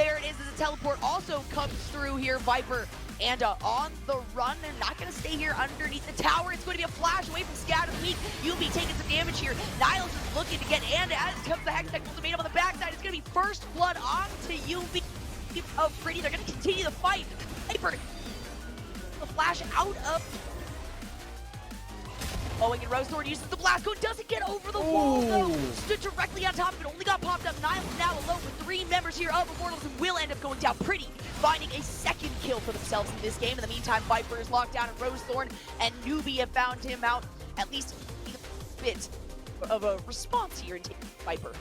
there it is as a teleport also comes through here. Viper and on the run. They're not going to stay here underneath the tower. It's going to be a flash away from Scatter the Weak. You'll be taking some damage here. Niles is looking to get Anda as comes the Hextech ultimatum on the backside. It's going to be first blood onto UV of Pretty. They're going to continue the fight. Viper, the flash out of... Oh, and Rosethorn uses the blast code, doesn't get over the wall though. Stood directly on top of it, only got popped up. Niles now alone with 3 members here of Immortals and will end up going down. Pretty finding a second kill for themselves in this game. In the meantime, Viper is locked down and Rosethorn and Newbie have found him out. At least a bit of a response here in Viper.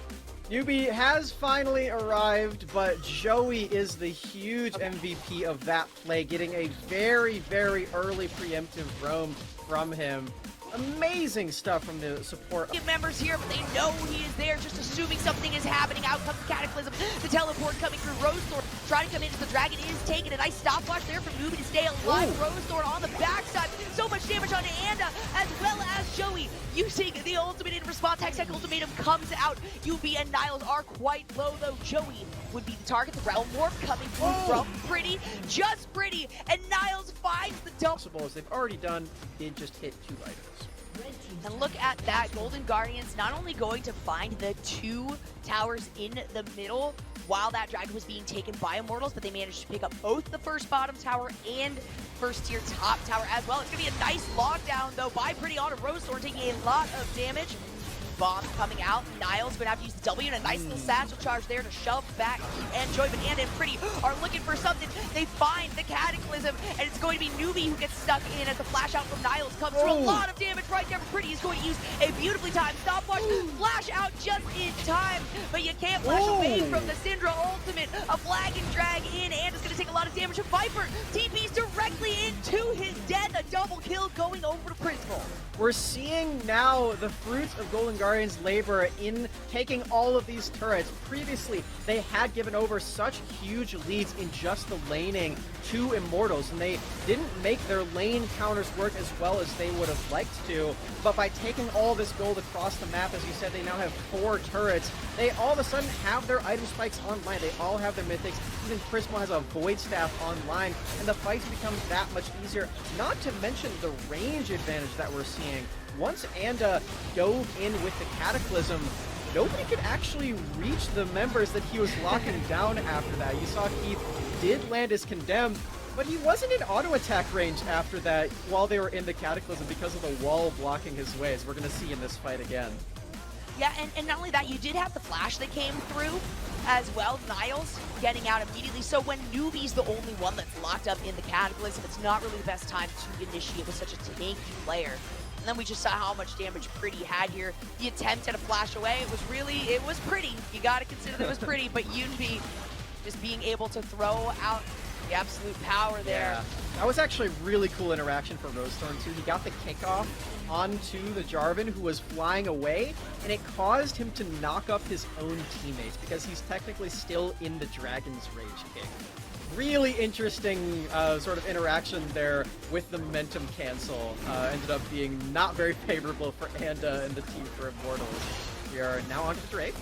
Newbie has finally arrived, but Joey is the huge MVP of that play, getting a very, very early preemptive roam from him. Amazing stuff from the support. Members here, but they know he is there, just assuming something is happening. Out comes Cataclysm, the teleport coming through. Rosethorn trying to come into the dragon is taking a nice stopwatch there from Newbie to stay alive. Rosethorn on the backside, so much damage onto Anda, as well as Joey using the ultimate in response. Hextech ultimatum comes out. UB and Niles are quite low though. Joey would be the target. The Realm Warp coming through from Pretty, just Pretty, and Niles finds the double. As they've already done, did just hit 2 items. And look at that, Golden Guardians not only going to find the 2 towers in the middle while that dragon was being taken by Immortals, but they managed to pick up both the first bottom tower and first tier top tower as well. It's going to be a nice lockdown though by Pretty on a Rosethorn, taking a lot of damage. Bomb coming out. Niles going to have to use the W and a nice little satchel charge there to shove back. And Joy, but Anda and Pretty are looking for something. They find the Cataclysm, and it's going to be Newbie who gets stuck in as the flash out from Niles comes through. A lot of damage right there. Pretty is going to use a beautifully timed stopwatch. Flash out just in time, but you can't flash away from the Syndra ultimate. A flag and drag in, and it's going to take a lot of damage from Viper. TP's directly into his death. A double kill going over to Prismal. We're seeing now the fruits of Golden Guardian's labor in taking all of these turrets. Previously, they had given over such huge leads in just the laning to Immortals, and they didn't make their lane counters work as well as they would have liked to. But by taking all this gold across the map, as you said, they now have 4 turrets. They all of a sudden have their item spikes online. They all have their mythics. Even Prismal has a Void Staff online, and the fights become that much easier. Not to mention the range advantage that we're seeing. Once Anda dove in with the Cataclysm, nobody could actually reach the members that he was locking down after that. You saw Keith did land his Condemned, but he wasn't in auto attack range after that while they were in the Cataclysm because of the wall blocking his way, as we're going to see in this fight again. Yeah, and not only that, you did have the flash that came through as well. Niles getting out immediately. So when Newbie's the only one that's locked up in the Cataclysm, it's not really the best time to initiate with such a tanky player. And then we just saw how much damage Pretty had here. The attempt at a flash away, it was pretty. You got to consider that it was pretty, but Yunbi just being able to throw out the absolute power there. Yeah. That was actually really cool interaction for Rosethorn too. He got the kickoff onto the Jarvan who was flying away, and it caused him to knock up his own teammates because he's technically still in the Dragon's Rage kick. Really interesting sort of interaction there with the momentum cancel. Ended up being not very favorable for Anda and the team for Immortals. We are now on to Drake.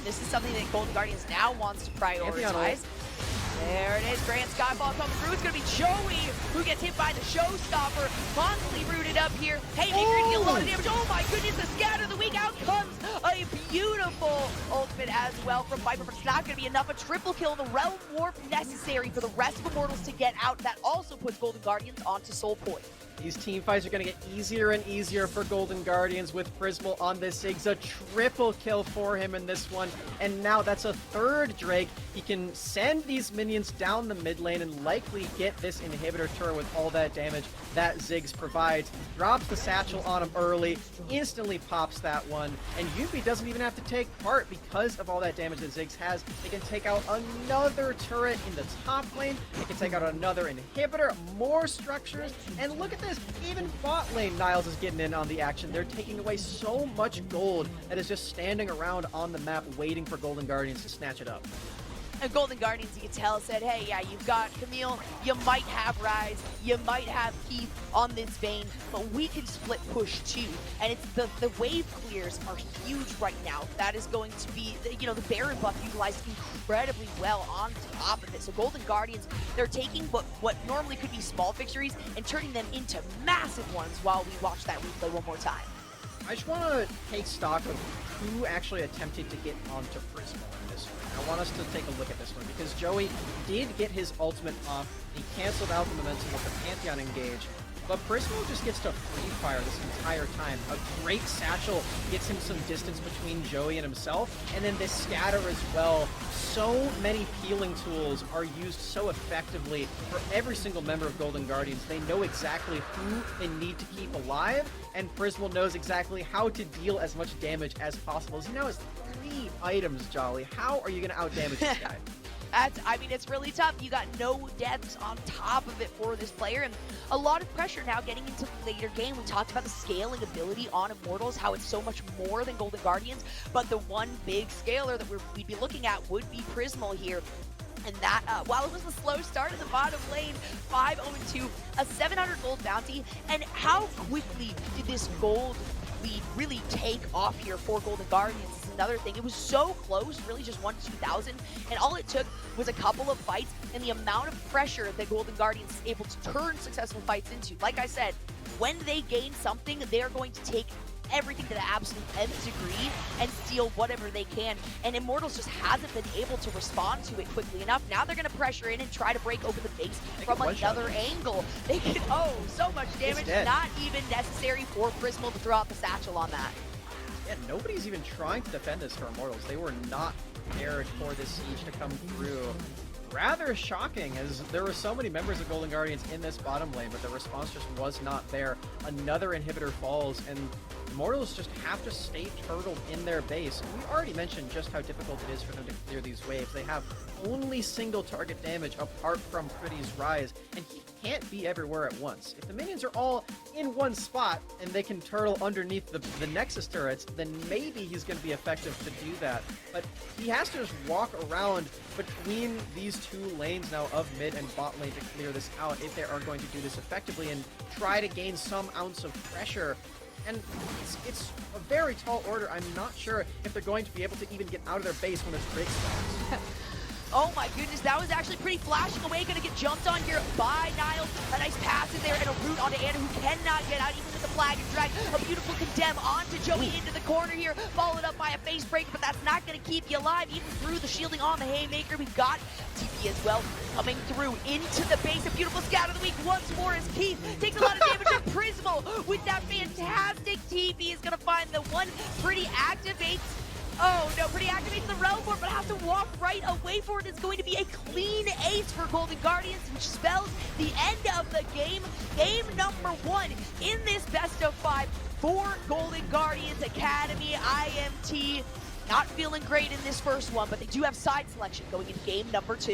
This is something that Golden Guardians now wants to prioritize. There it is, Grand Skyfall coming through. It's going to be Joey who gets hit by the Showstopper. Constantly rooted up here. Hey, they're going to get a lot of damage. Oh my goodness, the Scatter of the Weak. Out comes a beautiful ultimate as well from Viper, but it's not going to be enough. A triple kill, the Realm Warp necessary for the rest of Immortals to get out. That also puts Golden Guardians onto Soul Point. These team fights are going to get easier and easier for Golden Guardians with Prismal on this Ziggs. A triple kill for him in this one. And now that's a 3rd Drake. He can send these minions down the mid lane and likely get this inhibitor turret with all that damage that Ziggs provides. Drops the satchel on him early, instantly pops that one. And Yubi doesn't even have to take part because of all that damage that Ziggs has. They can take out another turret in the top lane. They can take out another inhibitor, more structures. And look at this. Even bot lane Niles is getting in on the action. They're taking away so much gold that is just standing around on the map waiting for Golden Guardians to snatch it up. And Golden Guardians, you can tell, said, hey, yeah, you've got Camille, you might have Rise, you might have Keith on this vein, but we can split push too. And it's the wave clears are huge right now. That is going to be, you know, the Baron buff utilized incredibly well on top of it. So Golden Guardians, they're taking what normally could be small victories and turning them into massive ones while we watch that replay one more time. I just want to take stock of who actually attempted to get onto Prismo in this one. I want us to take a look at this one because Joey did get his ultimate off. He canceled out the momentum with the Pantheon engage, but Prismo just gets to free fire this entire time. A great satchel gets him some distance between Joey and himself, and then this scatter as well. So many peeling tools are used so effectively for every single member of Golden Guardians. They know exactly who they need to keep alive, and Prismo knows exactly how to deal as much damage as possible. He now has 3 items, Jolly. How are you going to outdamage this guy? I mean, it's really tough. You got no deaths on top of it for this player, and a lot of pressure now getting into the later game. We talked about the scaling ability on Immortals, how it's so much more than Golden Guardians, but the one big scaler that we'd be looking at would be Prismo here. And that, while it was a slow start in the bottom lane, 5-0-2, a 700 gold bounty, and how quickly did this gold lead really take off here for Golden Guardians is another thing. It was so close, really just 1 to 2,000, and all it took was a couple of fights, and the amount of pressure that Golden Guardians is able to turn successful fights into. Like I said, when they gain something, they're going to take everything to the absolute nth degree and steal whatever they can, and Immortals just hasn't been able to respond to it quickly enough. Now they're going to pressure in and try to break open the base from another angle. They can, oh, so much damage, not even necessary for Prismo to throw out the satchel on that. Yeah, nobody's even trying to defend this for Immortals. They were not prepared for this siege to come through. Rather shocking, as there were so many members of Golden Guardians in this bottom lane, but the response just was not there. Another inhibitor falls, and Immortals just have to stay turtled in their base. We already mentioned just how difficult it is for them to clear these waves. They have only single target damage apart from Pretty's Rise, and he can't be everywhere at once. If the minions are all in one spot and they can turtle underneath the Nexus turrets, then maybe he's going to be effective to do that. But he has to just walk around between these 2 lanes now of mid and bot lane to clear this out if they are going to do this effectively and try to gain some ounce of pressure. And it's a very tall order. I'm not sure if they're going to be able to even get out of their base when there's break spawns. Oh my goodness, that was actually pretty flashing away. Gonna get jumped on here by Niles. A nice pass in there and a root onto Anna, who cannot get out even with the flag and drag. A beautiful condemn onto Joey into the corner here, followed up by a face break, but that's not gonna keep you alive even through the shielding on the Haymaker. We've got TP as well coming through into the base. A beautiful scout of the week once more as Keith takes a lot of damage from Prismo with that fantastic TP. Is gonna find the one pretty activates. Oh no, pretty activates the realm board, but has to walk right away for it. It's going to be a clean ace for Golden Guardians, which spells the end of the game. Game number 1 in this best of 5 for Golden Guardians Academy. IMT not feeling great in this first one, but they do have side selection going into game number 2.